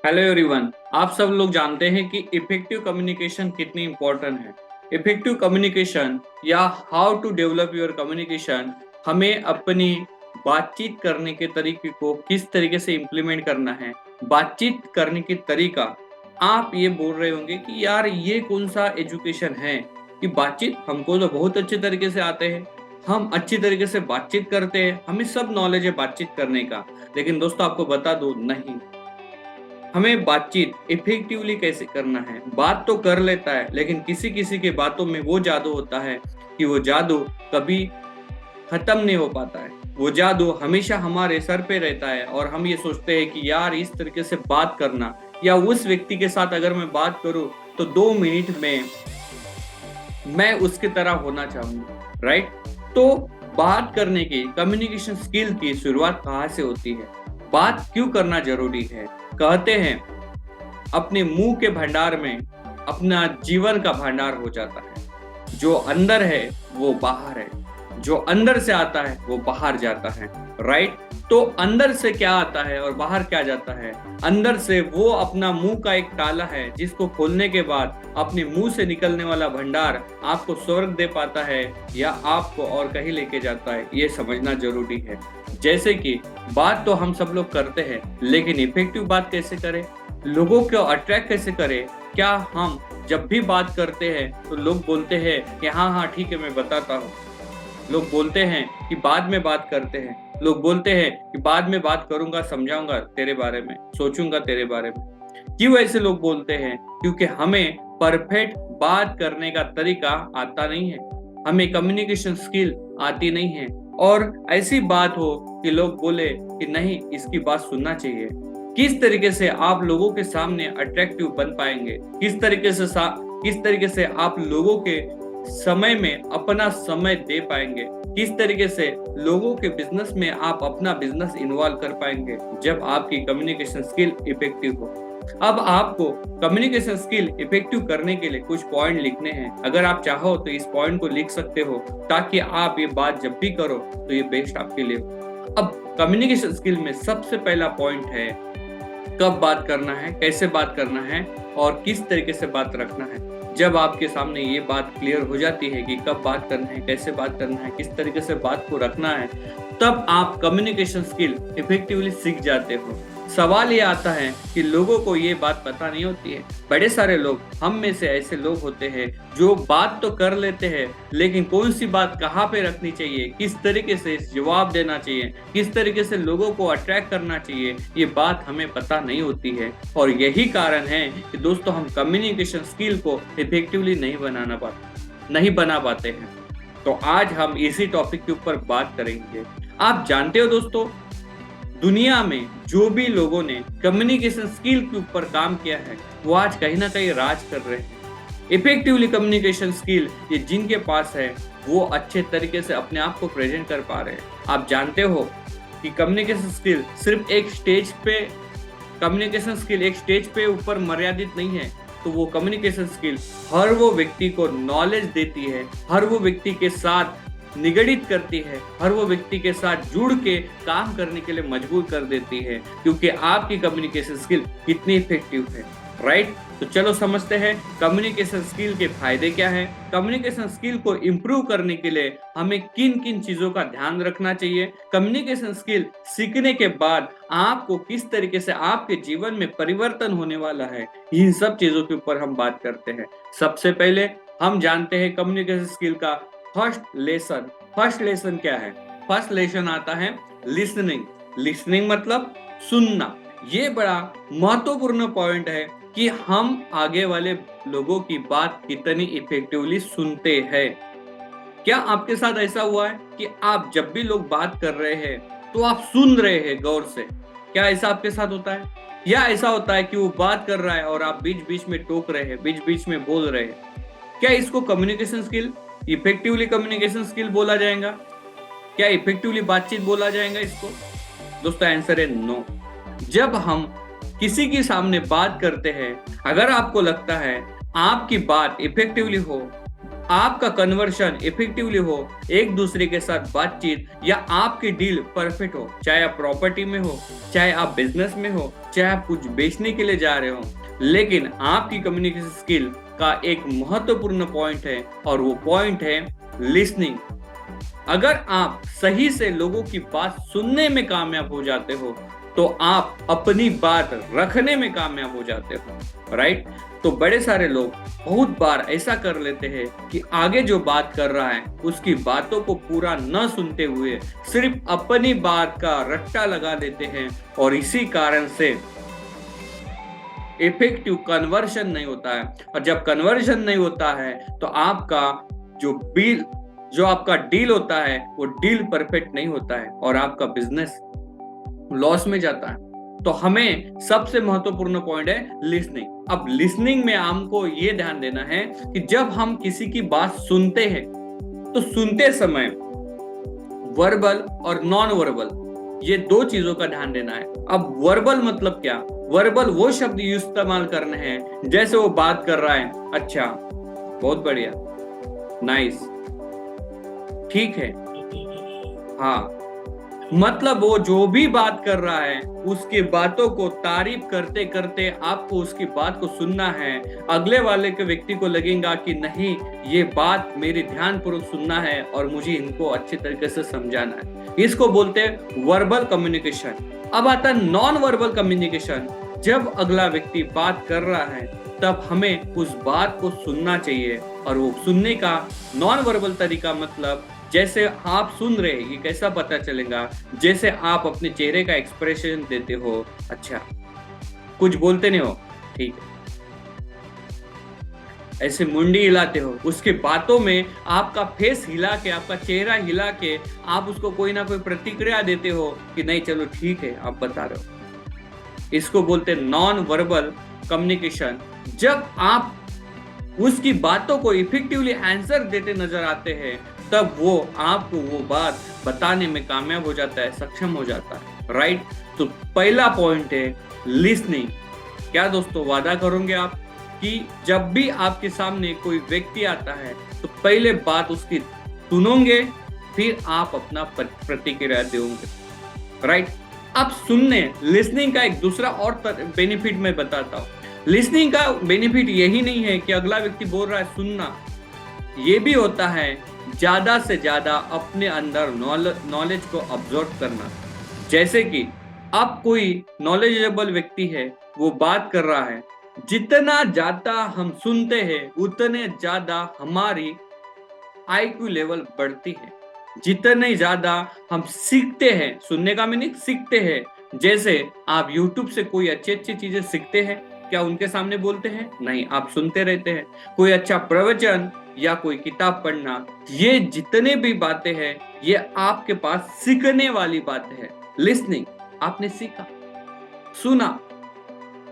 Hello everyone. आप सब लोग जानते हैं कि इफेक्टिव कम्युनिकेशन कितनी इंपॉर्टेंट है। इफेक्टिव कम्युनिकेशन या how to develop your communication हमें अपनी बातचीत करने के तरीके को किस तरीके से इम्प्लीमेंट करना है। बातचीत करने की तरीका, आप ये बोल रहे होंगे कि यार ये कौन सा एजुकेशन है कि बातचीत हमको तो बहुत अच्छे तरीके से आते हैं, हम अच्छी तरीके से बातचीत करते हैं, हमें सब नॉलेज है बातचीत करने का। लेकिन दोस्तों आपको बता दूं, नहीं, हमें बातचीत इफेक्टिवली कैसे करना है। बात तो कर लेता है लेकिन किसी किसी के बातों में वो जादू होता है कि वो जादू कभी खत्म नहीं हो पाता है। वो जादू हमेशा हमारे सर पे रहता है और हम ये सोचते हैं कि यार इस तरीके से बात करना, या उस व्यक्ति के साथ अगर मैं बात करूं तो 2 मिनट में मैं उसकी तरह होना चाहूंगा, राइट। तो बात करने की, कम्युनिकेशन स्किल की शुरुआत कहाँ से होती है, बात क्यों करना जरूरी है। कहते हैं अपने मुंह के भंडार में अपना जीवन का भंडार हो जाता है। जो अंदर है वो बाहर है, जो अंदर से आता है वो बाहर जाता है, राइट। तो अंदर से क्या आता है और बाहर क्या जाता है। अंदर से वो अपना मुंह का एक ताला है जिसको खोलने के बाद अपने मुंह से निकलने वाला भंडार आपको स्वर्ग दे पाता है या आपको और कहीं लेके जाता है, ये समझना जरूरी है। जैसे कि बात तो हम सब लोग करते हैं लेकिन इफेक्टिव बात कैसे करें, लोगों को अट्रैक्ट कैसे करें। क्या हम जब भी बात करते हैं तो लोग बोलते हैं कि हाँ हाँ ठीक है मैं बताता हूँ, लोग बोलते हैं कि बाद में बात करते हैं, लोग बोलते हैं कि बाद में बात करूंगा, समझाऊंगा तेरे बारे में, सोचूंगा तेरे बारे में। क्यों ऐसे लोग बोलते हैं? क्योंकि हमें परफेक्ट बात करने का तरीका आता नहीं है, हमें कम्युनिकेशन स्किल आती नहीं है। और ऐसी बात हो कि लोग बोले कि नहीं इसकी बात सुनना चाहिए। किस तरीके से आप लोगों के सामने अट्रैक्टिव बन पाएंगे, किस तरीके से आप लोगों के समय में अपना समय दे पाएंगे, किस तरीके से लोगों के बिजनेस में आप अपना बिजनेस इन्वॉल्व कर पाएंगे जब आपकी कम्युनिकेशन स्किल इफेक्टिव हो। अब आपको कम्युनिकेशन स्किल इफेक्टिव करने के लिए कुछ पॉइंट लिखने हैं। अगर आप चाहो तो इस पॉइंट को लिख सकते हो ताकि आप ये बात जब भी करो तो ये बेस्ट आपके लिए हो। अब कम्युनिकेशन स्किल में सबसे पहला पॉइंट है कब बात करना है, कैसे बात करना है और किस तरीके से बात रखना है। जब आपके सामने ये बात क्लियर हो जाती है कि कब बात करना है, कैसे बात करना है, किस तरीके से बात को रखना है, तब आप कम्युनिकेशन स्किल इफेक्टिवली सीख जाते हो। सवाल ये आता है कि लोगों को ये बात पता नहीं होती है। बड़े सारे लोग, हम में से ऐसे लोग होते हैं जो बात तो कर लेते हैं लेकिन कौन सी बात कहाँ पे रखनी चाहिए, किस तरीके से जवाब देना चाहिए, किस तरीके से लोगों को अट्रैक्ट करना चाहिए, ये बात हमें पता नहीं होती है। और यही कारण है कि दोस्तों हम कम्युनिकेशन स्किल को इफेक्टिवली नहीं बना पाते हैं। तो आज हम इसी टॉपिक के ऊपर बात करेंगे। आप जानते हो दोस्तों, दुनिया में जो भी लोगों ने कम्युनिकेशन स्किल के ऊपर काम किया है वो आज कहीं ना कहीं राज कर रहे हैं। इफेक्टिवली कम्युनिकेशन स्किल ये जिनके पास है वो अच्छे तरीके से अपने आप को प्रेजेंट कर पा रहे हैं। आप जानते हो कि कम्युनिकेशन स्किल एक स्टेज पे ऊपर मर्यादित नहीं है। तो वो कम्युनिकेशन स्किल हर वो व्यक्ति को नॉलेज देती है, हर वो व्यक्ति के साथ निगडित करती है, हर वो व्यक्ति के साथ जुड़ के काम करने के लिए मजबूर कर देती है, क्योंकि आपकी कम्युनिकेशन स्किल कितनी इफेक्टिव है, राइट। तो चलो समझते हैं कम्युनिकेशन स्किल के फायदे क्या है, कम्युनिकेशन स्किल को इम्प्रूव करने के लिए हमें किन किन चीजों का ध्यान रखना चाहिए, कम्युनिकेशन स्किल सीखने के बाद आपको किस तरीके से आपके जीवन में परिवर्तन होने वाला है, इन सब चीजों के ऊपर हम बात करते हैं। सबसे पहले हम जानते हैं कम्युनिकेशन स्किल का फर्स्ट लेसन क्या है। फर्स्ट लेसन आता है लिसनिंग। लिसनिंग मतलब सुनना। ये बड़ा महत्वपूर्ण पॉइंट है कि हम आगे वाले लोगों की बात कितनी इफेक्टिवली सुनते हैं। क्या आपके साथ ऐसा हुआ है कि आप जब भी लोग बात कर रहे हैं तो आप सुन रहे हैं गौर से? क्या ऐसा आपके साथ होता है? या ऐसा होता है कि वो बात कर रहा है और आप बीच बीच में टोक रहे हैं, बीच बीच में बोल रहे हैं? क्या इसको communication skill, effectively communication skill बोला जाएगा? क्या इफेक्टिवली बातचीत बोला जाएगा इसको? दोस्तों आंसर है नो। जब हम किसी के सामने बात करते हैं, अगर आपको लगता है आपकी बात इफेक्टिवली हो, आपका कन्वर्शन इफेक्टिवली हो, एक दूसरे के साथ बातचीत या आपकी डील परफेक्ट हो, चाहे आप प्रॉपर्टी में हो, चाहे आप बिजनेस में हो, चाहे आप कुछ बेचने के लिए जा रहे हो, लेकिन आपकी कम्युनिकेशन स्किल का एक महत्वपूर्ण पॉइंट है और वो पॉइंट है लिसनिंग। अगर आप सही से लोगों की बात सुनने में कामयाब हो जाते हो तो आप अपनी बात रखने में कामयाब हो जाते हो, राइट। तो बड़े सारे लोग बहुत बार ऐसा कर लेते हैं कि आगे जो बात कर रहा है उसकी बातों को पूरा न सुनते हुए सिर्फ अपनी बात का रट्टा लगा देते हैं और इसी कारण से इफेक्टिव कन्वर्शन नहीं होता है। और जब कन्वर्शन नहीं होता है तो आपका जो आपका डील होता है वो डील परफेक्ट नहीं होता है और आपका बिजनेस लॉस में जाता है। तो हमें सबसे महत्वपूर्ण पॉइंट है लिसनिंग। अब लिसनिंग में हमको ये ध्यान देना है कि जब हम किसी की बात सुनते हैं तो सुनते समय वर्बल और नॉन वर्बल ये दो चीजों का ध्यान देना है। अब वर्बल मतलब क्या? वर्बल वो शब्द इस्तेमाल करने हैं जैसे वो बात कर रहा है, अच्छा, बहुत बढ़िया, नाइस, ठीक है, हाँ, मतलब वो जो भी बात कर रहा है उसकी बातों को तारीफ करते करते आपको उसकी बात को सुनना है। अगले वाले के व्यक्ति को लगेगा कि नहीं, ये बात मेरी ध्यानपूर्वक सुनना है और मुझे इनको अच्छे तरीके से समझाना है। इसको बोलते हैं वर्बल कम्युनिकेशन। अब आता है नॉन वर्बल कम्युनिकेशन। जब अगला व्यक्ति बात कर रहा है तब हमें उस बात को सुनना चाहिए और वो सुनने का नॉन वर्बल तरीका मतलब जैसे आप सुन रहे हैं ये कैसा पता चलेगा? जैसे आप अपने चेहरे का एक्सप्रेशन देते हो, अच्छा, कुछ बोलते नहीं हो, ठीक है, ऐसे मुंडी हिलाते हो, उसके बातों में आपका फेस हिला के, आपका चेहरा हिला के आप उसको कोई ना कोई प्रतिक्रिया देते हो कि नहीं चलो ठीक है आप बता रहे हो। इसको बोलते हैं नॉन वर्बल कम्युनिकेशन। जब आप उसकी बातों को इफेक्टिवली आंसर देते नजर आते हैं तब वो आपको वो बात बताने में कामयाब हो जाता है, सक्षम हो जाता है, राइट। तो पहला पॉइंट है लिसनिंग। क्या दोस्तों वादा करोगे आप कि जब भी आपके सामने कोई व्यक्ति आता है तो पहले बात उसकी सुनोगे फिर आप अपना प्रतिक्रिया दोगे, राइट। अब सुनने लिसनिंग का एक दूसरा और बेनिफिट मैं बताता हूँ। लिसनिंग का बेनिफिट यही नहीं है कि अगला व्यक्ति बोल रहा है सुनना, ये भी होता है ज्यादा से ज्यादा अपने अंदर नॉलेज को ऑब्जर्व करना। जैसे कि अब कोई नॉलेजेबल व्यक्ति है, वो बात कर रहा है, जितना ज्यादा हम सुनते हैं उतने ज्यादा हमारी आईक्यू लेवल बढ़ती है, जितने ज्यादा हम सीखते हैं। सुनने का मीनिंग सीखते हैं। जैसे आप YouTube से कोई अच्छी अच्छी चीजें सीखते हैं, क्या उनके सामने बोलते हैं? नहीं, आप सुनते रहते हैं। कोई अच्छा प्रवचन या कोई किताब पढ़ना, ये जितने भी बातें हैं ये आपके पास सीखने वाली बातें हैं। लिसनिंग, आपने सीखा, सुना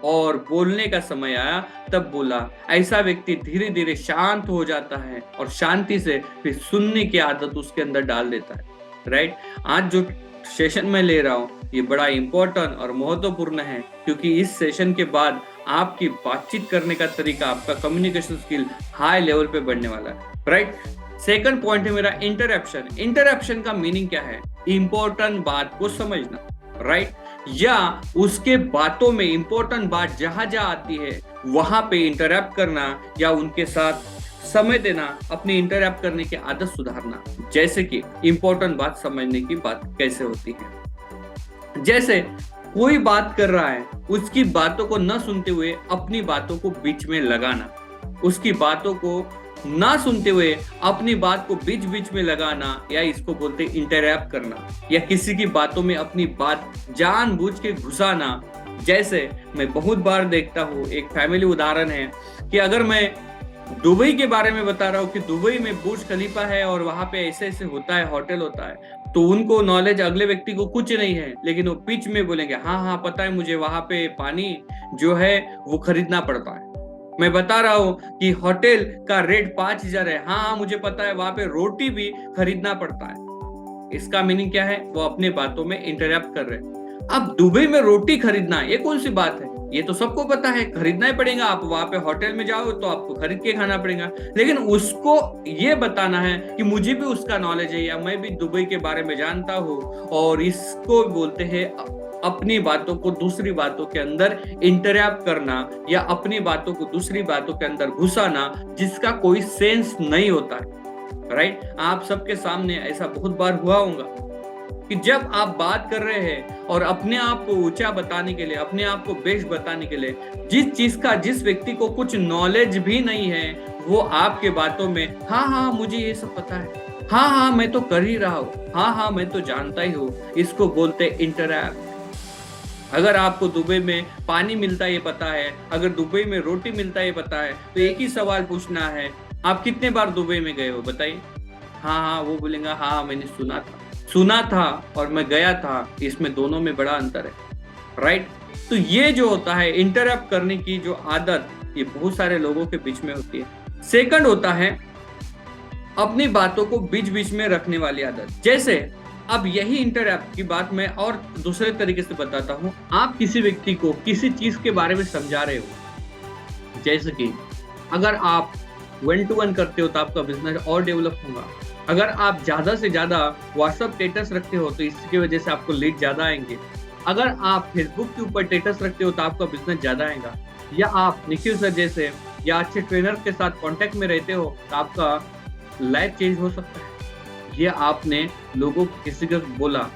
और बोलने का समय आया तब बोला। ऐसा व्यक्ति धीरे धीरे शांत हो जाता है और शांति से फिर सुनने की आदत उसके अंदर डाल देता है, राइट। आज जो सेशन में ले रहा हूँ ये बड़ा इंपॉर्टेंट और महत्वपूर्ण है क्योंकि इस सेशन के बाद आपकी बातचीत करने का तरीका, आपका कम्युनिकेशन स्किल हाई लेवल पे बढ़ने वाला है, राइट। सेकंड पॉइंट है मेरा इंटरप्शन। इंटरप्शन का मीनिंग क्या है? इंपॉर्टेंट बात को समझना, राइट, या उसके बातों में इंपॉर्टेंट बात जहां जहां आती है वहां पे इंटरप्ट करना या उनके साथ समय देना, अपनी इंटरप्ट करने की आदत सुधारना। जैसे कि इंपॉर्टेंट बात समझने की बात कैसे होती है, जैसे कोई बात कर रहा है, उसकी बातों को न सुनते हुए अपनी बातों को बीच में लगाना, उसकी बातों को ना सुनते हुए अपनी बात को बीच बीच में लगाना, या इसको बोलते हैं इंटरप्ट करना, या किसी की बातों में अपनी बात जानबूझ के घुसाना। जैसे मैं बहुत बार देखता हूँ, एक फैमिली उदाहरण है कि अगर मैं दुबई के बारे में बता रहा हूँ कि दुबई में बुर्ज खलीफा है और वहां पे ऐसे ऐसे होता है, होटल होता है, तो उनको नॉलेज अगले व्यक्ति को कुछ नहीं है, लेकिन वो पिच में बोलेंगे हाँ हाँ पता है मुझे, वहां पे पानी जो है वो खरीदना पड़ता है। मैं बता रहा हूँ कि होटल का रेट 5,000 है, हाँ हाँ मुझे पता है, वहां पे रोटी भी खरीदना पड़ता है। इसका मीनिंग क्या है? वो अपने बातों में इंटरप्ट कर रहे हैं। अब दुबई में रोटी खरीदना ये कौन सी बात है? ये तो सबको पता है, खरीदना ही पड़ेगा। आप वहां पे होटल में जाओ तो आपको खरीद के खाना पड़ेगा, लेकिन उसको ये बताना है कि मुझे भी उसका नॉलेज है, या मैं भी दुबई के बारे में जानता हूँ, और इसको बोलते हैं अपनी बातों को दूसरी बातों के अंदर इंटरैप्ट करना, या अपनी बातों को दूसरी बातों के अंदर घुसाना जिसका कोई सेंस नहीं होता है। राइट, आप सबके सामने ऐसा बहुत बार हुआ होगा कि जब आप बात कर रहे हैं और अपने आप को ऊंचा बताने के लिए, अपने आप को बेस्ट बताने के लिए, जिस चीज का जिस व्यक्ति को कुछ नॉलेज भी नहीं है, वो आपके बातों में हाँ मुझे ये सब पता है, हाँ मैं तो कर ही रहा हूँ, हाँ मैं तो जानता ही हूँ, इसको बोलते इंटरैक्ट। अगर आपको दुबई में पानी मिलता है ये पता है, अगर दुबई में रोटी मिलता है ये पता है, तो एक ही सवाल पूछना है, आप कितने बार दुबई में गए हो बताइए। हाँ वो बोलेगा हाँ मैंने सुना था और मैं गया था, इसमें दोनों में बड़ा अंतर है। राइट, तो ये जो होता है इंटरप्ट करने की जो आदत, ये बहुत सारे लोगों के बीच में होती है। सेकंड होता है अपनी बातों को बीच बीच में रखने वाली आदत। जैसे अब यही इंटरप्ट की बात मैं और दूसरे तरीके से बताता हूँ। आप किसी व्यक्ति को किसी चीज के बारे में समझा रहे हो, जैसे कि अगर आप 1-to-1 करते हो तो आपका बिजनेस और डेवलप होगा। अगर आप ज्यादा से ज्यादा व्हाट्सएप स्टेटस रखते हो तो इसकी वजह से आपको लीड ज्यादा आएंगे। अगर आप फेसबुक के ऊपर स्टेटस रखते हो तो आपका बिजनेस ज्यादा आएगा। या आप निखिल सर जैसे या अच्छे ट्रेनर के साथ कांटेक्ट में रहते हो तो आपका लाइफ चेंज हो सकता है। ये आपने लोगों को किसी को बोला।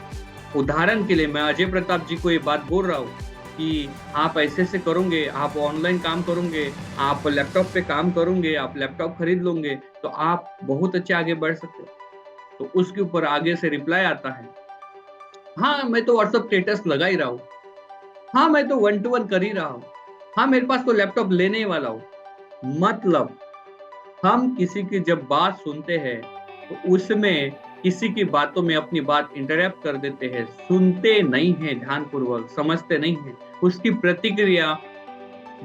उदाहरण के लिए मैं अजय प्रताप जी को ये बात बोल रहा हूँ कि आप ऐसे से करोगे, आप ऑनलाइन काम करोगे, आप लैपटॉप पे काम करोगे, आप लैपटॉप खरीद लोगे तो आप बहुत अच्छे आगे बढ़ सकते हो। तो उसके ऊपर आगे से रिप्लाई आता है, हाँ मैं तो व्हाट्सएप स्टेटस लगा ही रहा हूँ, हाँ मैं तो 1-to-1 कर ही रहा हूँ, हाँ मेरे पास तो लैपटॉप लेने ही वाला हूँ। मतलब हम किसी की जब बात सुनते हैं तो उसमें किसी की बातों में अपनी बात इंटरप्ट कर देते हैं, सुनते नहीं हैं ध्यानपूर्वक, समझते नहीं हैं, उसकी प्रतिक्रिया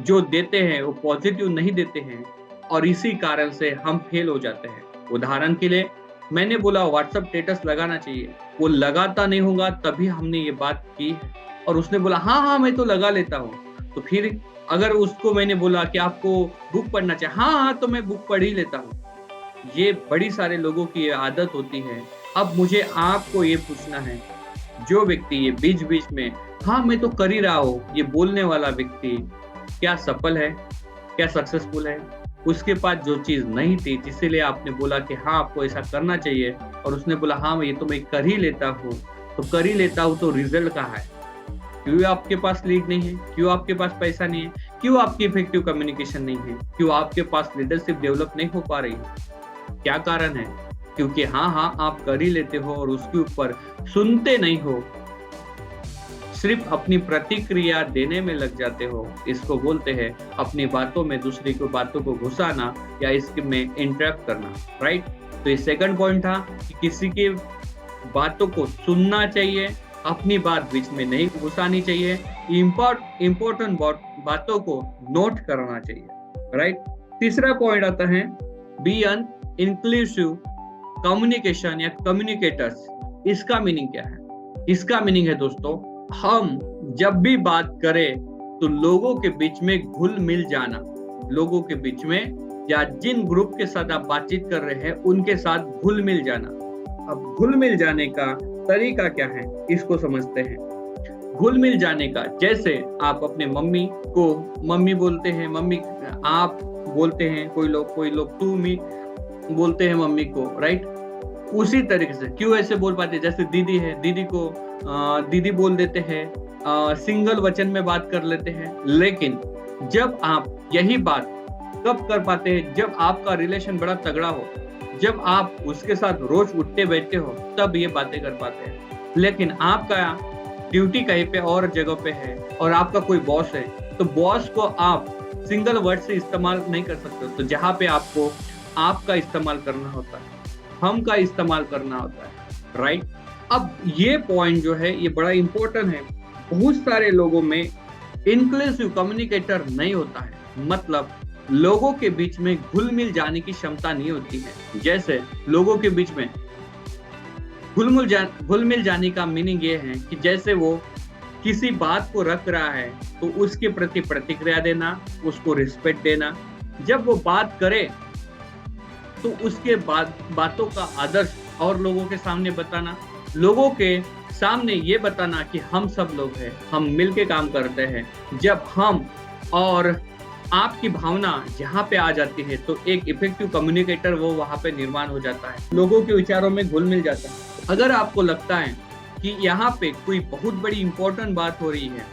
जो देते हैं वो पॉजिटिव नहीं देते हैं, और इसी कारण से हम फेल हो जाते हैं। उदाहरण के लिए मैंने बोला व्हाट्सएप स्टेटस लगाना चाहिए, वो लगाता नहीं होगा, तभी हमने ये बात की है, और उसने बोला हाँ मैं तो लगा लेता हूँ। तो फिर अगर उसको मैंने बोला कि आपको बुक पढ़ना चाहिए, हाँ तो मैं बुक पढ़ ही लेता हूँ। ये बड़ी सारे लोगों की आदत होती है। अब मुझे आपको ये पूछना है, जो व्यक्ति ये बीच बीच में हाँ मैं तो कर ही रहा हूँ ये बोलने वाला व्यक्ति क्या सफल है, क्या सक्सेसफुल है? उसके पास जो चीज नहीं थी जिसलिए आपने बोला कि हाँ आपको ऐसा करना चाहिए, और उसने बोला हाँ ये तो मैं कर ही लेता हूँ, तो कर ही लेता हूँ, तो रिजल्ट कहाँ है? क्यों आपके पास लीड नहीं है? क्यों आपके पास पैसा नहीं है? क्यों आपकी इफेक्टिव कम्युनिकेशन नहीं है? क्यों आपके पास लीडरशिप डेवलप नहीं हो पा रही है? क्या कारण है? क्योंकि हाँ आप कर ही लेते हो और उसके ऊपर सुनते नहीं हो, सिर्फ अपनी प्रतिक्रिया देने में लग जाते हो। इसको बोलते हैं अपनी बातों में दूसरी को बातों को घुसाना या इसमें इंटरप्ट करना। राइट, तो ये सेकंड पॉइंट था कि किसी की बातों को सुनना चाहिए, अपनी बात बीच में नहीं घुसानी चाहिए, इम्पोर्टेंट बातों को नोट करना चाहिए। राइट, तीसरा पॉइंट आता है बी एन इंक्लूसिव कम्युनिकेशन या कम्युनिकेटर्स। इसका मीनिंग क्या है? इसका मीनिंग है दोस्तों, हम जब भी बात करें तो लोगों के बीच में घुल मिल जाना, लोगों के बीच में या जिन ग्रुप के साथ आप बातचीत कर रहे हैं उनके साथ घुल मिल जाना। अब घुल मिल जाने का तरीका क्या है इसको समझते हैं। घुल मिल जाने का, जैसे आप अपने मम्मी को मम्मी बोलते हैं, मम्मी आप बोलते हैं, कोई लोग तू मी बोलते हैं मम्मी को। राइट, उसी तरीके से क्यों ऐसे बोल पाते, जैसे दीदी है, दीदी को दीदी बोल देते हैं, सिंगल वचन में बात कर लेते हैं। लेकिन जब आप यही बात कब कर पाते हैं? जब आपका रिलेशन बड़ा तगड़ा हो, जब आप उसके साथ रोज उठते बैठते हो, तब ये बातें कर पाते हैं। लेकिन आपका ड्यूटी कहीं पे और जगह पे है और आपका कोई बॉस है, तो बॉस को आप सिंगल वर्ड से इस्तेमाल नहीं कर सकते। तो जहाँ पे आपको आपका इस्तेमाल करना होता है, हम का इस्तेमाल करना होता है। राइट, अब ये पॉइंट जो है ये बड़ा इंपॉर्टेंट है। बहुत सारे लोगों में इंक्लूसिव कम्युनिकेटर नहीं होता है, मतलब लोगों के बीच में घुल मिल जाने की क्षमता नहीं होती है। जैसे लोगों के बीच में घुल मिल जाने का मीनिंग ये है कि जैसे वो किसी बात को रख रहा है तो उसके प्रति प्रतिक्रिया देना, उसको रिस्पेक्ट देना। जब वो बात करे तो उसके बातों का आदर्श और लोगों के सामने बताना, लोगों के सामने ये बताना कि हम सब लोग हैं, हम मिलके काम करते हैं। जब हम और आपकी भावना जहाँ पे आ जाती है तो एक इफेक्टिव कम्युनिकेटर वो वहाँ पे निर्माण हो जाता है, लोगों के विचारों में घुल मिल जाता है। अगर आपको लगता है कि यहाँ पे कोई बहुत बड़ी इंपॉर्टेंट बात हो रही है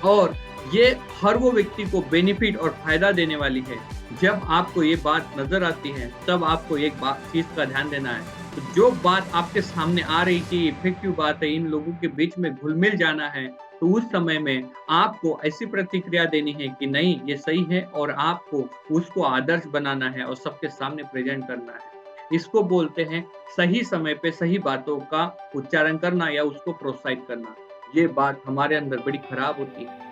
और ये हर वो व्यक्ति को बेनिफिट और फायदा देने वाली है, जब आपको ये बात नजर आती है तब आपको एक चीज का ध्यान देना है। तो जो बात आपके सामने आ रही कि इफेक्टिव बात है, इन लोगों के बीच में घुल मिल जाना है, तो उस समय में आपको ऐसी प्रतिक्रिया देनी है कि नहीं ये सही है और आपको उसको आदर्श बनाना है और सबके सामने प्रेजेंट करना है। इसको बोलते हैं सही समय पे सही बातों का उच्चारण करना या उसको प्रोत्साहित करना। ये बात हमारे अंदर बड़ी खराब होती है।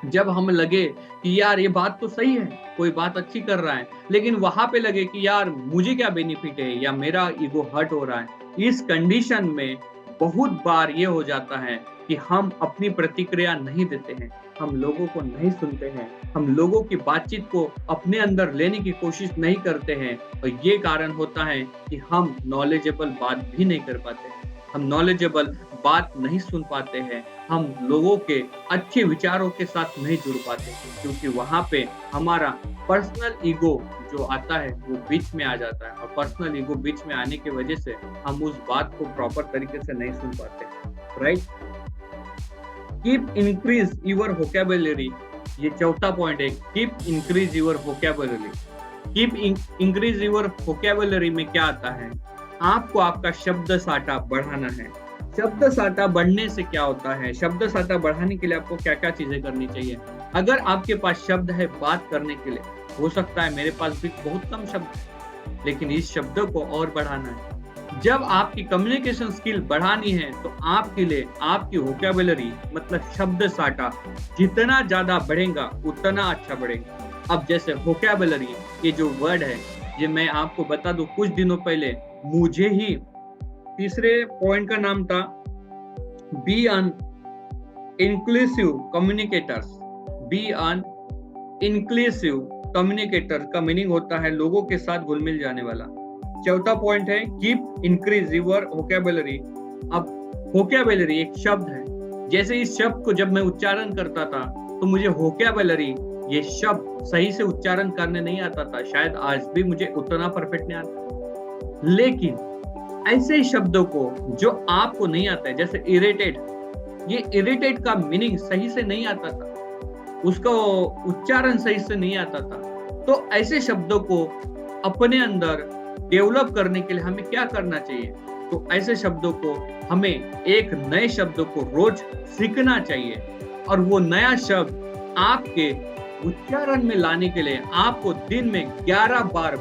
जब हमें लगे कि यार ये बात तो सही है, कोई बात अच्छी कर रहा है, लेकिन वहां पे लगे कि यार मुझे क्या बेनिफिट है या मेरा ईगो हर्ट हो रहा है, इस कंडीशन में बहुत बार ये हो जाता है कि हम अपनी प्रतिक्रिया नहीं देते हैं, हम लोगों को नहीं सुनते हैं, हम लोगों की बातचीत को अपने अंदर लेने की कोशिश नहीं करते हैं और ये कारण होता है कि हम नॉलेजेबल बात भी नहीं कर पाते हैं, हम नॉलेजेबल बात नहीं सुन पाते हैं, हम लोगों के अच्छे विचारों के साथ नहीं जुड़ पाते हैं, क्योंकि वहां पे हमारा पर्सनल ईगो जो आता है वो बीच में आ जाता है और पर्सनल ईगो बीच में आने की वजह से हम उस बात को प्रॉपर तरीके से नहीं सुन पाते। Right, keep increase your vocabulary, ये चौथा पॉइंट है, keep increase your vocabulary. Keep increase your vocabulary में क्या आता है, आपको आपका शब्द साठा बढ़ाना है। शब्द साठा बढ़ने से क्या होता है, शब्द साठा बढ़ाने के लिए आपको क्या क्या चीजें करनी चाहिए। अगर आपके पास शब्द है बात करने के लिए, हो सकता है मेरे पास भी बहुत कम शब्द है, लेकिन इस शब्द को और बढ़ाना है। जब आपकी कम्युनिकेशन स्किल बढ़ानी है तो आपके लिए आपकी वोकैबुलरी मतलब शब्द साठा जितना ज्यादा बढ़ेगा उतना अच्छा बढ़ेगा। अब जैसे वोकैबुलरी ये जो वर्ड है, ये मैं आपको बता दूं, कुछ दिनों पहले मुझे ही तीसरे पॉइंट का नाम था बी अन इंक्लूसिव कम्युनिकेटर्स। बी अन इंक्लूसिव कम्युनिकेटर का मीनिंग होता है लोगों के साथ घुल मिल जाने वाला। चौथा पॉइंट है कीप इंक्रीज योर वोकैबुलरी। अब वोकैबुलरी एक शब्द है, जैसे इस शब्द को जब मैं उच्चारण करता था तो मुझे वोकैबुलरी ये शब्द सही से उच्चारण करने नहीं आता था, शायद आज भी मुझे उतना परफेक्ट नहीं आता, लेकिन ऐसे शब्दों को जो आपको नहीं आता है, जैसे इरिटेट, ये इरिटेट का मीनिंग सही से नहीं आता था, उसका उच्चारण सही से नहीं आता था, तो ऐसे शब्दों को अपने अंदर डेवलप करने के लिए हमें क्या करना चाहिए, तो ऐसे शब्दों को हमें एक नए शब्दों को रोज सीखना चाहिए और वो नया शब्द आपके उच्चारण में लाने के लिए आपको दिन में 11 बार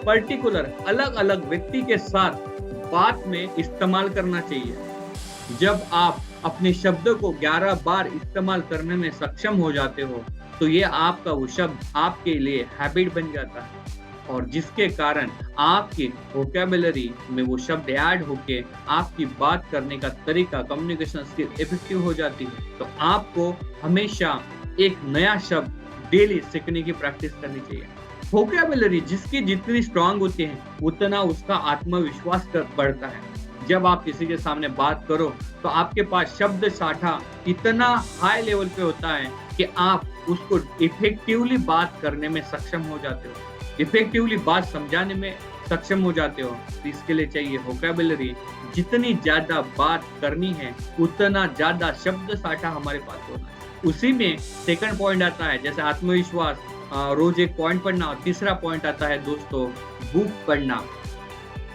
पर्टिकुलर अलग अलग व्यक्ति के साथ बात में इस्तेमाल करना चाहिए। जब आप अपने शब्दों को 11 बार इस्तेमाल करने में सक्षम हो जाते हो तो ये आपका वो शब्द आपके लिए हैबिट बन जाता है और जिसके कारण आपकी वोकैबुलरी में वो शब्द ऐड होके आपकी बात करने का तरीका, कम्युनिकेशन स्किल इफेक्टिव हो जाती है। तो आपको हमेशा एक नया शब्द डेली सीखने की प्रैक्टिस करनी चाहिए। वोकैबुलरी जिसकी जितनी स्ट्रांग होती है उतना उसका आत्मविश्वास बढ़ता है। जब आप किसी के सामने बात करो तो आपके पास शब्द साठा इतना हाई लेवल पे होता है कि आप उसको इफेक्टिवली बात करने में सक्षम हो जाते हो, इफेक्टिवली बात समझाने में सक्षम हो जाते हो। तो इसके लिए चाहिए वोकैबुलरी, जितनी ज्यादा बात करनी है उतना ज्यादा शब्द साठा हमारे पास होना है। उसी में सेकंड पॉइंट आता है जैसे आत्मविश्वास, रोज एक पॉइंट पढ़ना, और तीसरा पॉइंट आता है दोस्तों बुक पढ़ना।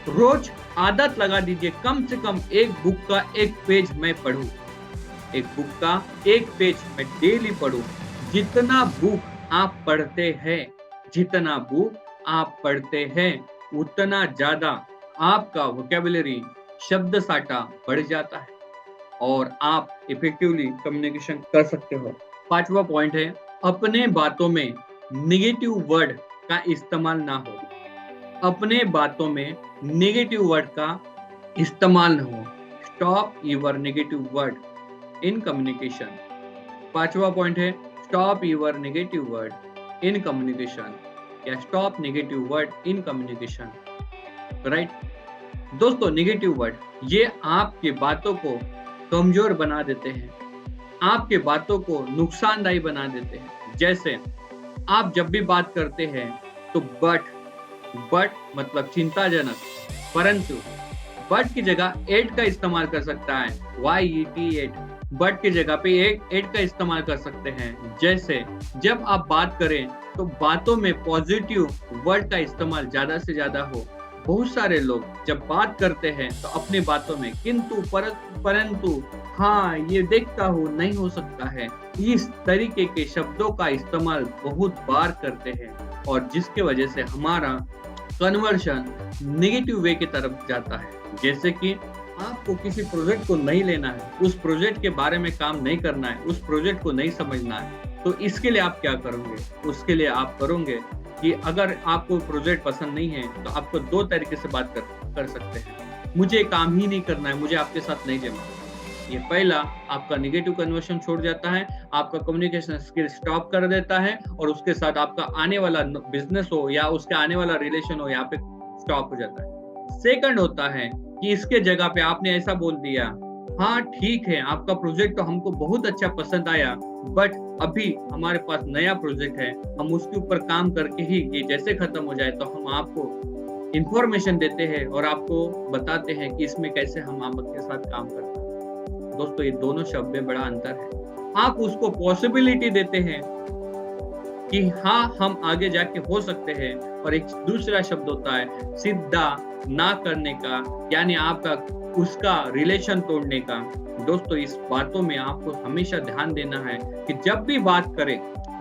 रोज आदत लगा दीजिए कम से कम एक बुक का एक पेज मैं पढूं, एक बुक का एक पेज मैं डेली पढूं। जितना बुक आप पढ़ते हैं, जितना बुक आप पढ़ते हैं उतना ज्यादा आपका वोकैबुलरी शब्द साठा बढ़ जाता है और आप इफेक्टिवली कम्युनिकेशन कर सकते हो। पांचवा पॉइंट है अपने बातों में नेगेटिव वर्ड का इस्तेमाल ना हो। अपने बातों में नेगेटिव वर्ड का इस्तेमाल ना हो। Stop your negative word. In communication. पांचवा पॉइंट है stop your negative word in communication या stop negative word in communication. Right दोस्तों, नेगेटिव वर्ड ये आपके बातों को कमजोर बना देते हैं, आपके बातों को नुकसानदायी बना देते हैं। जैसे आप जब भी बात करते हैं तो बट मतलब चिंताजनक, परंतु बट की जगह एट का इस्तेमाल कर सकता है, YET, बट की जगह पे एट का इस्तेमाल कर सकते हैं। जैसे जब आप बात करें तो बातों में पॉजिटिव वर्ड का इस्तेमाल ज्यादा से ज्यादा हो। बहुत सारे लोग जब बात करते हैं तो अपनी बातों में किंतु परंतु, हाँ ये देखता हूँ, नहीं हो सकता है, इस तरीके के शब्दों का इस्तेमाल बहुत बार करते हैं और जिसके वजह से हमारा कन्वर्शन नेगेटिव वे की तरफ जाता है। जैसे कि आपको किसी प्रोजेक्ट को नहीं लेना है, उस प्रोजेक्ट के बारे में काम नहीं करना है, उस प्रोजेक्ट को नहीं समझना है, तो इसके लिए आप क्या करोगे? उसके लिए आप करोगे कि अगर आपको प्रोजेक्ट पसंद नहीं है तो आपको दो तरीके से बात कर सकते हैं। मुझे काम ही नहीं करना है, मुझे आपके साथ नहीं जमा। ये पहला आपका नेगेटिव कन्वर्शन छोड़ जाता है, आपका कम्युनिकेशन स्किल स्टॉप कर देता है और उसके साथ आपका आने वाला बिजनेस हो या उसके आने वाला रिलेशन हो, यहाँ पे स्टॉप हो जाता है। सेकंड होता है कि इसके जगह पे आपने ऐसा बोल दिया, हाँ ठीक है आपका प्रोजेक्ट तो हमको बहुत अच्छा पसंद आया, बट अभी हमारे पास नया प्रोजेक्ट है, हम उसके ऊपर काम करके ही ये जैसे खत्म हो जाए तो हम आपको इंफॉर्मेशन देते हैं और आपको बताते हैं कि इसमें कैसे हम आपके साथ काम करते हैं। दोस्तों, ये दोनों शब्द में बड़ा अंतर है। आप उसको पॉसिबिलिटी देते हैं कि हाँ हम आगे जाके हो सकते हैं, और एक दूसरा शब्द होता है सीधा ना करने का, यानी आपका उसका रिलेशन तोड़ने का। दोस्तों, इस बातों में आपको हमेशा ध्यान देना है कि जब भी बात करें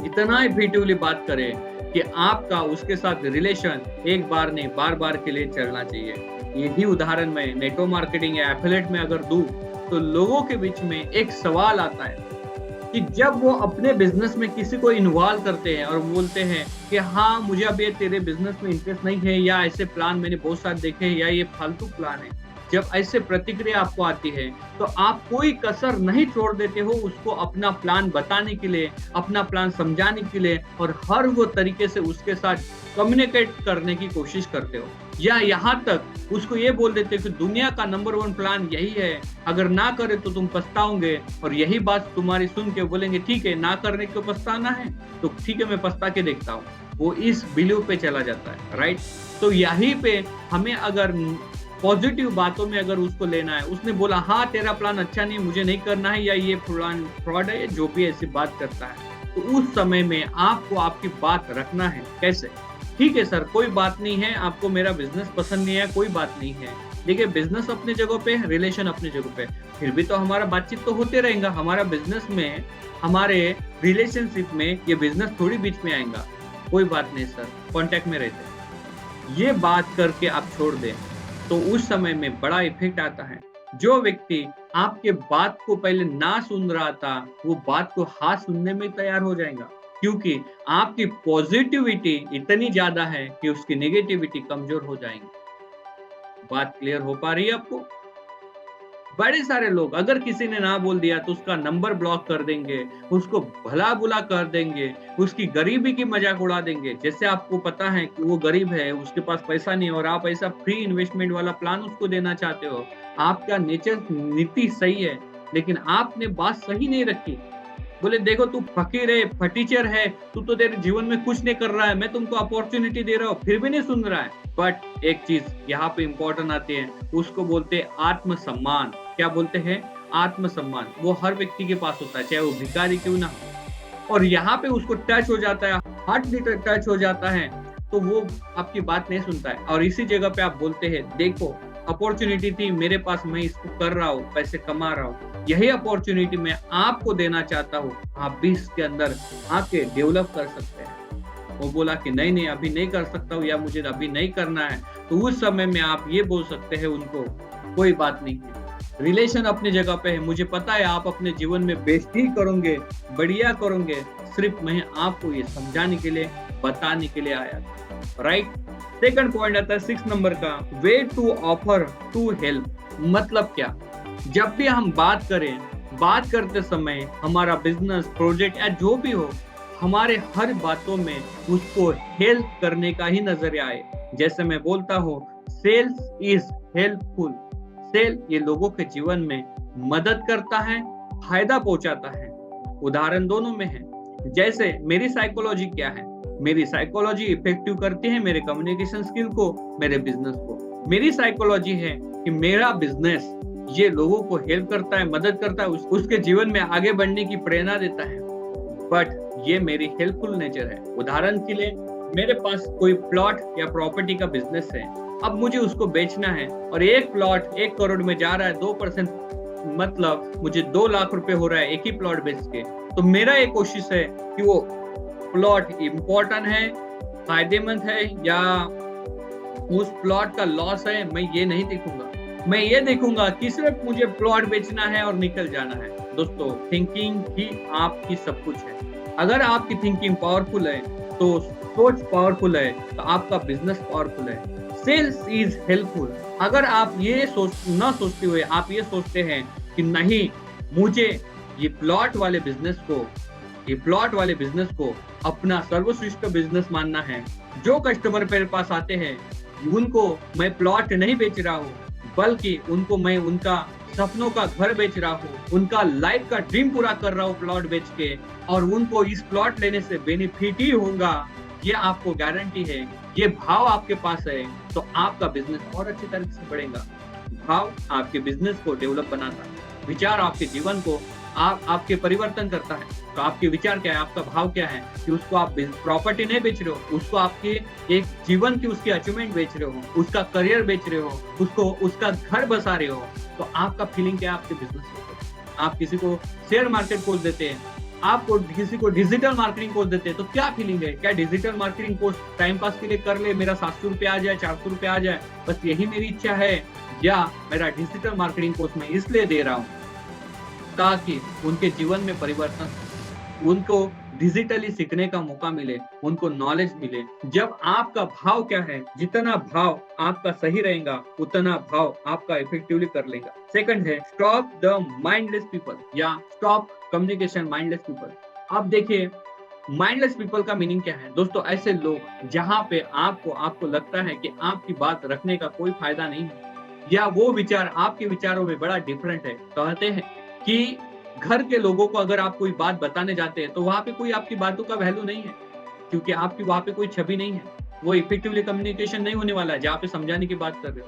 इतना इफेक्टिवली बात करें कि आपका उसके साथ रिलेशन एक बार नहीं बार बार के लिए चलना चाहिए। यही उदाहरण मैं नेटवर्क मार्केटिंग या एफिलिएट में अगर दूं तो लोगों के बीच में एक सवाल आता है कि जब वो अपने बिजनेस में किसी को इन्वॉल्व करते हैं और बोलते हैं कि हाँ मुझे अब ये तेरे बिजनेस में इंटरेस्ट नहीं है, या ऐसे प्लान मैंने बहुत सारे देखे हैं, या ये फालतू प्लान है, जब ऐसे प्रतिक्रिया आपको आती है तो आप कोई कसर नहीं छोड़ देते हो उसको अपना प्लान बताने के लिए, अपना प्लान समझाने के लिए, और हर वो तरीके से उसके साथ कम्युनिकेट करने की कोशिश करते हो, या यहाँ तक उसको ये बोल देते हो कि दुनिया का नंबर 1 प्लान यही है, अगर ना करे तो तुम पछताओगे, और यही बात तुम्हारी सुन के बोलेंगे ठीक है ना करने को पछताना है तो ठीक है मैं पछता के देखता हूँ। वो इस बिलीव पे चला जाता है। राइट, तो यहीं पे हमें अगर पॉजिटिव बातों में अगर उसको लेना है, उसने बोला हाँ तेरा प्लान अच्छा नहीं, मुझे नहीं करना है, या ये प्लान फ्रॉड है, जो भी ऐसी बात करता है, तो उस समय में आपको आपकी बात रखना है। कैसे? ठीक है सर कोई बात नहीं है, आपको मेरा बिजनेस पसंद नहीं है, कोई बात नहीं है, देखिए बिजनेस अपनी जगह पे, रिलेशन अपनी जगह पे, फिर भी तो हमारा बातचीत तो होते रहेगा। हमारा बिजनेस में, हमारे रिलेशनशिप में ये बिजनेस थोड़ी बीच में आएगा। कोई बात नहीं सर, कांटेक्ट में रहते। ये बात करके आप छोड़ दें तो उस समय में बड़ा इफेक्ट आता है। जो व्यक्ति आपके बात को पहले ना सुन रहा था, वो बात को हाँ सुनने में तैयार हो जाएगा, क्योंकि आपकी पॉजिटिविटी इतनी ज्यादा है कि उसकी नेगेटिविटी कमजोर हो जाएंगी। बात क्लियर हो पा रही है आपको? बड़े सारे लोग अगर किसी ने ना बोल दिया तो उसका नंबर ब्लॉक कर देंगे, उसको भला बुला कर देंगे, उसकी गरीबी की मजाक उड़ा देंगे। जैसे आपको पता है कि वो गरीब है, उसके पास पैसा नहीं, और आप ऐसा फ्री इन्वेस्टमेंट वाला प्लान उसको देना चाहते हो। आपका नेचर नीति सही है, लेकिन आपने बात सही नहीं रखी। बोले देखो तू फकीर है, फटीचर है, तू तो तेरे जीवन में कुछ नहीं कर रहा है, मैं तुमको अपॉर्चुनिटी दे रहा हूँ, फिर भी नहीं सुन रहा है। बट एक चीज यहाँ पे इम्पोर्टेंट आती है, उसको बोलते हैं आत्मसम्मान। क्या बोलते हैं? आत्मसम्मान। वो हर व्यक्ति के पास होता है, चाहे वो भिखारी क्यों ना हो, और यहाँ पे उसको टच हो जाता है, हार्ट भी टच हो जाता है, तो वो आपकी बात नहीं सुनता है। और इसी जगह पे आप बोलते हैं देखो अपॉर्चुनिटी थी मेरे पास, मैं इसको कर रहा हूँ, पैसे कमा रहा हूँ, यही अपॉर्चुनिटी मैं आपको देना चाहता हूँ, आप भी इसके अंदर आके डेवलप कर सकते हैं। वो बोला कि नहीं नहीं अभी नहीं कर सकता हूँ, या मुझे अभी नहीं करना है, तो उस समय में आप ये बोल सकते हैं उनको कोई बात नहीं है, रिलेशन अपनी जगह पे है, मुझे पता है आप अपने जीवन में बेस्ट ही करोगे, बढ़िया करोगे, सिर्फ मैं आपको ये समझाने के लिए, बताने के लिए आया था। राइट, सेकंड पॉइंट आता है 6 नंबर का, way to offer to help. मतलब क्या? जब भी हम बात करें बात करते समय हमारा बिजनेस प्रोजेक्ट या जो भी हो, हमारे हर बातों में उसको हेल्प करने का ही नजरिया आए। जैसे मैं बोलता हूँ, सेल्स इज हेल्पफुल। सेल ये लोगों के जीवन में मदद करता है, फायदा पहुंचाता है। उदाहरण दोनों में है। जैसे मेरी साइकोलॉजी क्या है, मेरी साइकोलॉजी इफेक्टिव करती है मेरे कम्युनिकेशन स्किल को, मेरे बिजनेस को। मेरी साइकोलॉजी है कि मेरा बिजनेस ये लोगों को हेल्प करता है, मदद करता है, उसके जीवन में आगे बढ़ने की प्रेरणा देता है। बट ये मेरी हेल्पफुल नेचर है। उदाहरण के लिए, मेरे पास कोई प्लॉट या प्रॉपर्टी का बिजनेस है, अब मुझे उसको बेचना है और एक प्लॉट 1 करोड़ में जा रहा है, 2% मतलब मुझे 2 लाख रुपए हो रहा है एक ही प्लॉट बेच के। तो मेरा एक कोशिश है कि वो प्लॉट इम्पोर्टेंट है, फायदेमंद है या उस प्लॉट का लॉस है, मैं ये नहीं देखूंगा। मैं ये देखूंगा कि सिर्फ मुझे प्लॉट बेचना है और निकल जाना है। दोस्तों, थिंकिंग ही आपकी सब कुछ है। अगर आपकी थिंकिंग पावरफुल है तो सोच पावरफुल है, तो आपका बिजनेस पावरफुल है। Sales is helpful. अगर आप ये सोचते हुए आप ये सोचते हैं कि नहीं, मुझे ये प्लॉट वाले बिजनेस को अपना सर्वश्रेष्ठ बिजनेस मानना है। जो कस्टमर मेरे पास आते हैं उनको मैं प्लॉट नहीं बेच रहा हूँ, बल्कि उनको मैं उनका सपनों का घर बेच रहा हूँ, उनका लाइफ का ड्रीम पूरा कर रहा हूँ प्लॉट बेच के, और उनको इस प्लॉट लेने से बेनिफिट ही होगा, ये आपको गारंटी है। ये भाव आपके पास है तो आपका बिजनेस और अच्छी तरीके से बढ़ेगा। भाव आपके बिजनेस को डेवलप बनाता है। विचार आपके जीवन को आपके परिवर्तन करता है। तो आपके विचार क्या है, आपका भाव क्या है कि उसको आप प्रॉपर्टी नहीं बेच रहे हो, उसको आपके एक जीवन की उसकी अचीवमेंट बेच रहे हो, उसका करियर बेच रहे हो, उसको उसका घर बसा रहे हो। तो आपका फीलिंग क्या है आपके बिजनेस में? आप किसी को शेयर मार्केट कोर्स देते हैं, आपको किसी को डिजिटल मार्केटिंग कोर्स देते हैं, तो क्या फीलिंग है? क्या digital marketing course time pass के लिए कर ले, मेरा 700 रुपये आ जाए, 400 रुपये आ जाए, बस यही मेरी इच्छा है? या मेरा डिजिटल मार्केटिंग कोर्स मैं इसलिए दे रहा हूँ ताकि उनके जीवन में परिवर्तन, उनको डिजिटली सीखने का मौका मिले, उनको नॉलेज मिले। जब आपका भाव क्या है, जितना भाव आपका सही रहेगा उतना भाव आपका इफेक्टिवली कर लेगा। सेकंड है स्टॉप द माइंडलेस पीपल या स्टॉप कम्युनिकेशन माइंडलेस पीपल। अब देखिए, माइंडलेस पीपल का मीनिंग क्या है दोस्तों? ऐसे लोग जहां पे आपको लगता है कि आपकी बात रखने का कोई फायदा नहीं है, या वो विचार आपके विचारों में बड़ा डिफरेंट है। कहते हैं कि घर के लोगों को अगर आप कोई बात बताने जाते हैं तो वहां पे कोई आपकी बातों का वैल्यू नहीं है, क्योंकि आपकी वहां पे कोई छवि नहीं है। वो इफेक्टिवली कम्युनिकेशन नहीं होने वाला है जहाँ पे समझाने की बात कर रहे हो।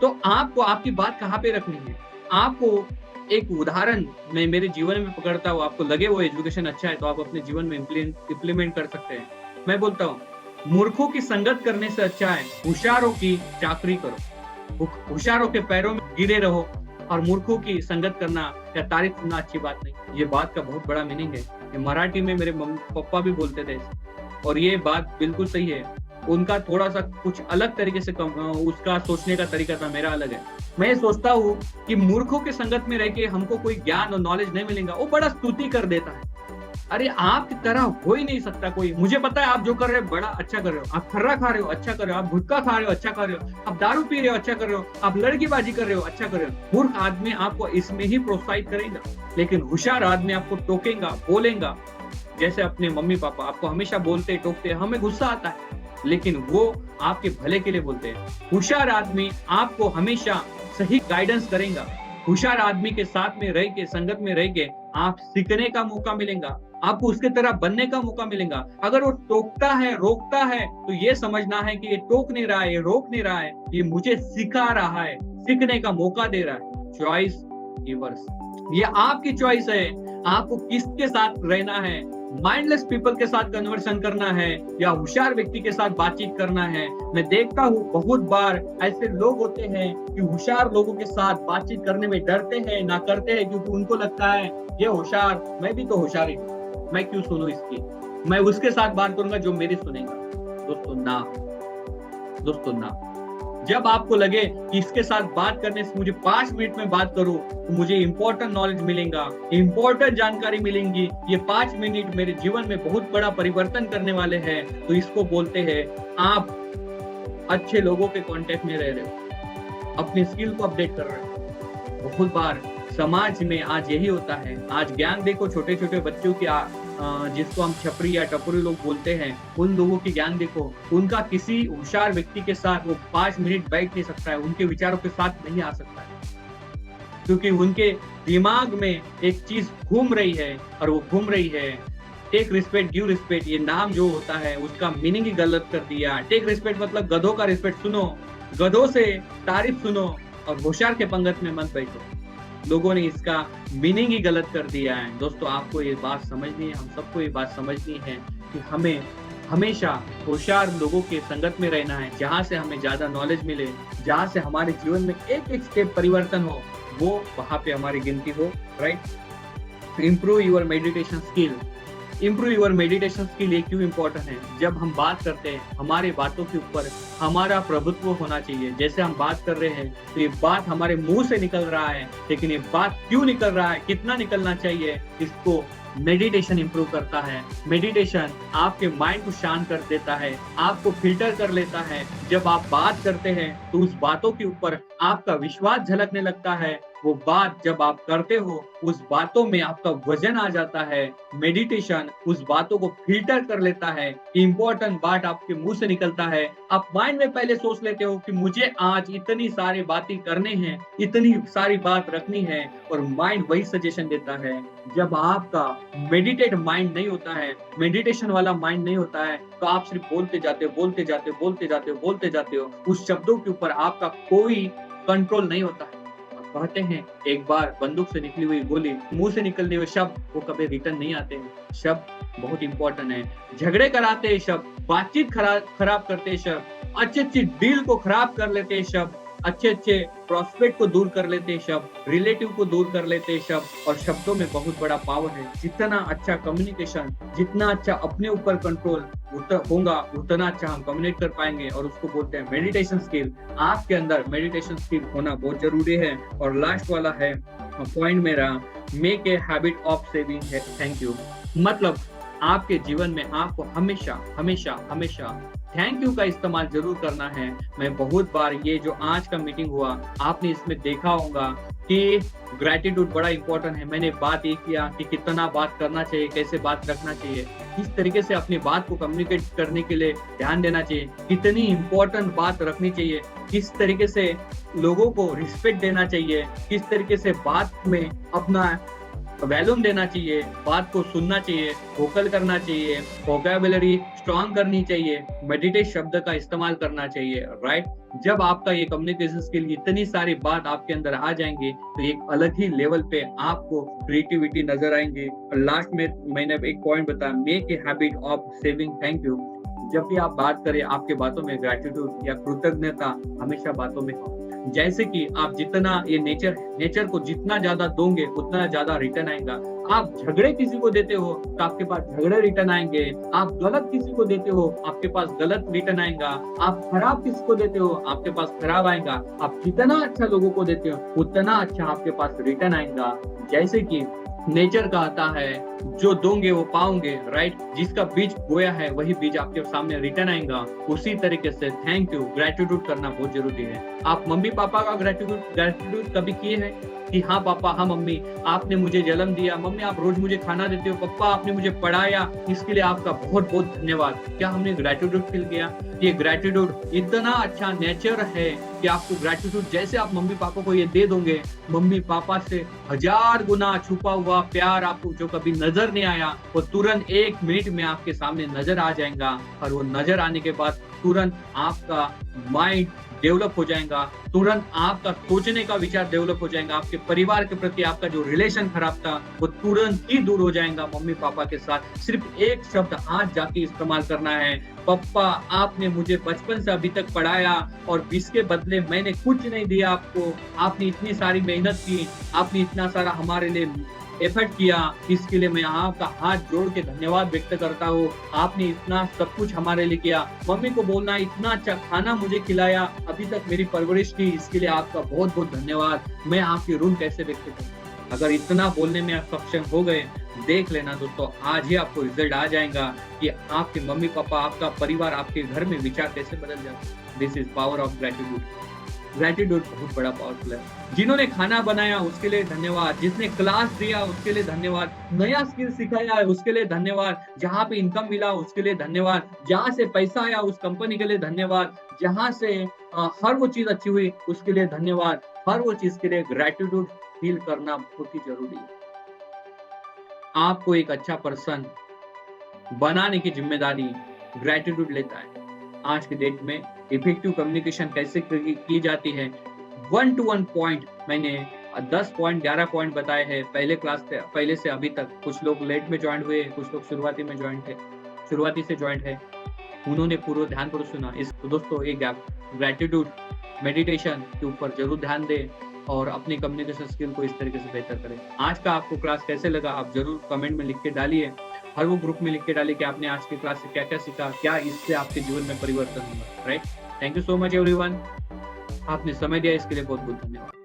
तो आपको आपकी बात कहाँ पे रखनी है? आपको एक उदाहरण मैं मेरे जीवन में पकड़ता हूँ, आपको लगे वो एजुकेशन अच्छा है तो आप अपने जीवन में इम्प्लीमेंट कर सकते हैं। मैं बोलता हूँ, मूर्खों की संगत करने से अच्छा है होशियारों की चाकरी करो। होशियारों के पैरों में गिरे रहो, और मूर्खों की संगत करना या तारीफ सुनना अच्छी बात नहीं। ये बात का बहुत बड़ा मीनिंग है। ये मराठी में मेरे मम्मी पापा भी बोलते थे, और ये बात बिल्कुल सही है। उनका थोड़ा सा कुछ अलग तरीके से उसका सोचने का तरीका था, मेरा अलग है। मैं सोचता हूँ कि मूर्खों के संगत में रह के हमको कोई ज्ञान और नॉलेज नहीं मिलेगा। वो बड़ा स्तुति कर देता है, अरे आपकी तरह हो ही नहीं सकता कोई, मुझे पता है आप जो कर रहे हो बड़ा अच्छा कर रहे हो, आप खर्रा खा रहे हो अच्छा कर रहे हो, आप गुटखा खा रहे हो अच्छा कर रहे हो, आप दारू पी रहे हो अच्छा कर रहे हो, आप लड़कीबाजी कर रहे हो अच्छा कर रहे हो। मूर्ख आदमी आपको इसमें ही प्रोत्साहित करेगा, लेकिन होशियार आदमी आपको टोकेगा, बोलेगा। जैसे अपने मम्मी पापा आपको हमेशा बोलते टोकते, हमें गुस्सा आता है, लेकिन वो आपके भले के लिए बोलते हैं। होशियार आदमी आपको हमेशा सही गाइडेंस करेगा। होशियार आदमी के साथ में रह के, संगत में रह के आप सीखने का मौका मिलेगा, आपको उसके तरह बनने का मौका मिलेगा। अगर वो टोकता है, रोकता है, तो ये समझना है कि ये टोक नहीं रहा है, ये रोक नहीं रहा है, ये मुझे सिखा रहा है, सीखने का मौका दे रहा है। चॉइस गिवर्स, ये आपकी चॉइस है, आपको किसके साथ रहना है। माइंडलेस पीपल के साथ कन्वर्सन करना है या होशियार व्यक्ति के साथ बातचीत करना है। मैं देखता हूँ बहुत बार ऐसे लोग होते हैं कि होशियार लोगों के साथ बातचीत करने में डरते हैं, ना करते हैं, क्योंकि उनको लगता है ये होशियार, मैं भी तो होशियार ही, मैं क्यों सुनूं इसकी, मैं उसके साथ बात करूंगा जो मेरी सुनेगा। दोस्तों ना, जब आपको लगे कि इसके साथ बात करने से मुझे 5 मिनट में बात करूं तो मुझे इंपॉर्टेंट नॉलेज मिलेगा, इंपॉर्टेंट जानकारी मिलेंगी, ये 5 मिनट मेरे जीवन में बहुत बड़ा परिवर्तन करने वाले हैं, तो इसको बोलते हैं आप अच्छे लोगों के कांटेक्ट में रह रहे हो, अपनी स्किल को अपडेट कर रहे हो। बहुत बार समाज में आज यही होता है। आज ज्ञान देखो, छोटे छोटे बच्चों की जिसको हम छपरी या टपरी लोग बोलते हैं, उन लोगों की ज्ञान देखो, उनका किसी होशियार व्यक्ति के साथ वो 5 मिनट बैठ नहीं सकता है, उनके विचारों के साथ नहीं आ सकता है, क्योंकि उनके दिमाग में एक चीज घूम रही है, और वो घूम रही है टेक रिस्पेक्ट गिव रिस्पेक्ट। ये नाम जो होता है उसका मीनिंग ही गलत कर दिया। टेक रिस्पेक्ट मतलब गधों का रिस्पेक्ट सुनो, गधों से तारीफ सुनो, और होशियार के पंगत में मत बैठो। लोगों ने इसका मीनिंग ही गलत कर दिया है। दोस्तों, आपको ये बात समझनी है, हम सबको ये बात समझनी है कि हमें हमेशा होशियार लोगों के संगत में रहना है, जहाँ से हमें ज्यादा नॉलेज मिले, जहाँ से हमारे जीवन में एक एक स्टेप परिवर्तन हो, वो वहां पे हमारी गिनती हो। Right. Improve your meditation skill. Improve your meditation skill ये क्यों इंपॉर्टेंट है? जब हम बात करते हैं, हमारे बातों के ऊपर हमारा प्रभुत्व होना चाहिए। जैसे हम बात कर रहे हैं तो ये बात हमारे मुंह से निकल रहा है, लेकिन ये बात क्यों निकल रहा है, कितना निकलना चाहिए, इसको मेडिटेशन इंप्रूव करता है। मेडिटेशन आपके माइंड को शांत कर देता है, आपको फिल्टर कर लेता है। जब आप बात करते हैं तो उस बातों के ऊपर आपका विश्वास झलकने लगता है। वो बात जब आप करते हो, उस बातों में आपका वजन आ जाता है। मेडिटेशन उस बातों को फिल्टर कर लेता है। इंपॉर्टेंट बात आपके मुंह से निकलता है, आप माइंड में पहले सोच लेते हो कि मुझे आज इतनी सारी बातें करनी है, इतनी सारी बात रखनी है, और माइंड वही सजेशन देता है। जब आपका मेडिटेट माइंड नहीं होता है, मेडिटेशन वाला माइंड नहीं होता है, तो आप सिर्फ बोलते जाते हो, बोलते जाते हो, बोलते जाते हो, बोलते जाते हो। उस शब्दों के ऊपर आपका कोई कंट्रोल नहीं होता है। कहते हैं एक बार बंदूक से निकली हुई गोली, मुंह से निकलने हुए शब्द वो कभी रिटर्न नहीं आते हैं। शब्द बहुत इंपॉर्टेंट है। झगड़े कराते हैं शब्द, बातचीत खराब करते हैं शब्द, अच्छी अच्छी डील को खराब कर लेते हैं शब्द, अच्छे अच्छे प्रोस्पेक्ट को दूर कर लेते हैं शब्द, रिलेटिव को दूर कर लेते हैं शब्द। और शब्दों में बहुत बड़ा पावर है। जितना अच्छा कम्युनिकेशन, जितना अच्छा अपने ऊपर कंट्रोल होगा, उतना अच्छा हम कम्युनिकेट कर पाएंगे, और उसको बोलते हैं मेडिटेशन स्किल। आपके अंदर मेडिटेशन स्किल होना बहुत जरूरी है। और लास्ट वाला है पॉइंट मेरा, make a habit of saving thank you. मतलब आपके जीवन में आपको हमेशा हमेशा हमेशा थैंक यू का इस्तेमाल जरूर करना है। मैं बहुत बार ये जो आज का मीटिंग हुआ, आपने इसमें देखा होगा कि ग्रेटिट्यूड बड़ा इंपॉर्टेंट है। मैंने बात ये किया कि कितना बात करना चाहिए, कैसे बात रखना चाहिए, किस तरीके से अपनी बात को कम्युनिकेट करने के लिए ध्यान देना चाहिए, कितनी इंपॉर्टेंट बात रखनी चाहिए, किस तरीके से लोगों को रिस्पेक्ट देना चाहिए, किस तरीके से बात में अपना वैल्यूम देना चाहिए, बात को सुनना चाहिए, वोकल करना चाहिए, वोकैबुलरी स्ट्रॉन्ग करनी चाहिए, मेडिटेट शब्द का इस्तेमाल करना चाहिए। राइट। जब आपका ये कम्युनिकेशन स्किल, इतनी सारी बात आपके अंदर आ जाएंगे, तो एक अलग ही लेवल पे आपको क्रिएटिविटी नजर आएंगे। और लास्ट में मैंने एक पॉइंट बताया, make a habit of saving thank you. जब भी आप बात करें, आपके बातों में ग्रेटिट्यूड या कृतज्ञता हमेशा बातों में हो। जैसे कि आप जितना ये नेचर को जितना ज्यादा दोगे, उतना ज्यादा रिटर्न आएगा। आप झगड़े किसी को देते हो तो आपके पास झगड़े रिटर्न आएंगे। आप गलत किसी को देते हो, आपके पास गलत रिटर्न आएगा। आप खराब किसी को देते हो, आपके पास खराब आएगा। आप जितना अच्छा लोगों को देते हो, उतना अच्छा आपके पास रिटर्न आएगा। जैसे कि नेचर कहता है, जो दोगे वो पाओगे। राइट। जिसका बीज बोया है वही बीज आपके सामने रिटर्न आएगा। उसी तरीके से थैंक यू, ग्रेटिट्यूड करना बहुत जरूरी है। आप मम्मी पापा का ग्रेटिट्यूड कभी किए हैं कि हाँ पापा, हाँ मम्मी, आपने मुझे जन्म दिया, मम्मी आप रोज मुझे खाना देते हो, पापा आपने मुझे पढ़ाया, इसके लिए आपका बहुत बहुत धन्यवाद। क्या हमने ग्रेटिट्यूड फील किया? ये ग्रेटिट्यूड इतना अच्छा नेचर है कि आपको ग्रेटिट्यूड, जैसे आप मम्मी पापा को ये दे दोगे, मम्मी पापा से 1000 गुना छुपा हुआ प्यार आपको जो कभी नजर नहीं आया, वो तुरंत 1 मिनट में आपके सामने नजर आ जाएगा। और वो नजर आने के बाद तुरंत आपका माइंड डेवलप हो जाएगा, तुरंत आपका सोचने का विचार डेवलप हो जाएगा। आपके परिवार के प्रति आपका जो रिलेशन खराब था वो तुरंत ही दूर हो जाएगा। मम्मी पापा के साथ सिर्फ एक शब्द आज जाके इस्तेमाल करना है, पप्पा आपने मुझे बचपन से अभी तक पढ़ाया, और इसके बदले मैंने कुछ नहीं दिया आपको। आपने इतनी सारी मेहनत की, आपने इतना सारा हमारे लिए एफर्ट किया, इसके लिए मैं आपका हाथ जोड़ के धन्यवाद व्यक्त करता हूँ। आपने इतना सब कुछ हमारे लिए किया। मम्मी को बोलना, इतना अच्छा खाना मुझे खिलाया, अभी तक मेरी परवरिश की, इसके लिए आपका बहुत बहुत धन्यवाद। मैं आपकी ऋण कैसे व्यक्त करूँ? अगर इतना बोलने में आप सक्षम हो गए, देख लेना दोस्तों, आज ही आपको रिजल्ट आ जाएगा कि आपके मम्मी पापा, आपका परिवार, आपके घर में विचार कैसे बदल जाए। This is power of gratitude. Gratitude बहुत बड़ा पावरफुल है। जिन्होंने खाना बनाया उसके लिए धन्यवाद, जिसने क्लास दिया उसके लिए धन्यवाद, नया स्किल सिखाया है उसके लिए धन्यवाद, जहाँ पे इनकम मिला उसके लिए धन्यवाद, जहाँ से पैसा आया उस कंपनी के लिए धन्यवाद, जहाँ से हर वो चीज़ अच्छी हुई उसके लिए धन्यवाद। हर वो चीज़ के लिए ग्रैटिट्यूड फील करना बहुत ही ज़रूरी है। आपको एक अच्छा पर्सन बनाने की ज़िम्मेदारी ग्रैटिट्यूड लेता है। आज की डेट में इफेक्टिव कम्युनिकेशन कैसे की जाती है, 1 टू 1 पॉइंट मैंने 10 पॉइंट 11 पॉइंट बताए हैं पहले से अभी तक। कुछ लोग लेट में जॉइन हुए, कुछ लोग शुरुआती से जॉइन है। उन्होंने पूरा ध्यानपूर्वक सुना। इस तो दोस्तों एक ग्रैटिट्यूड मेडिटेशन के ऊपर ज़रूर ध्यान दें और अपनी कम्युनिकेशन स्किल को इस तरीके से बेहतर करें। आज का आपको क्लास कैसे लगा आप ज़रूर कमेंट में लिख के डालिए। हर वो ग्रुप में लिख के डालिए कि आपने आज की क्लास से क्या-क्या सीखा, क्या इससे आपके जीवन में परिवर्तन हुआ, right? Thank you so much everyone. आपने समय दिया इसके लिए बहुत-बहुत धन्यवाद।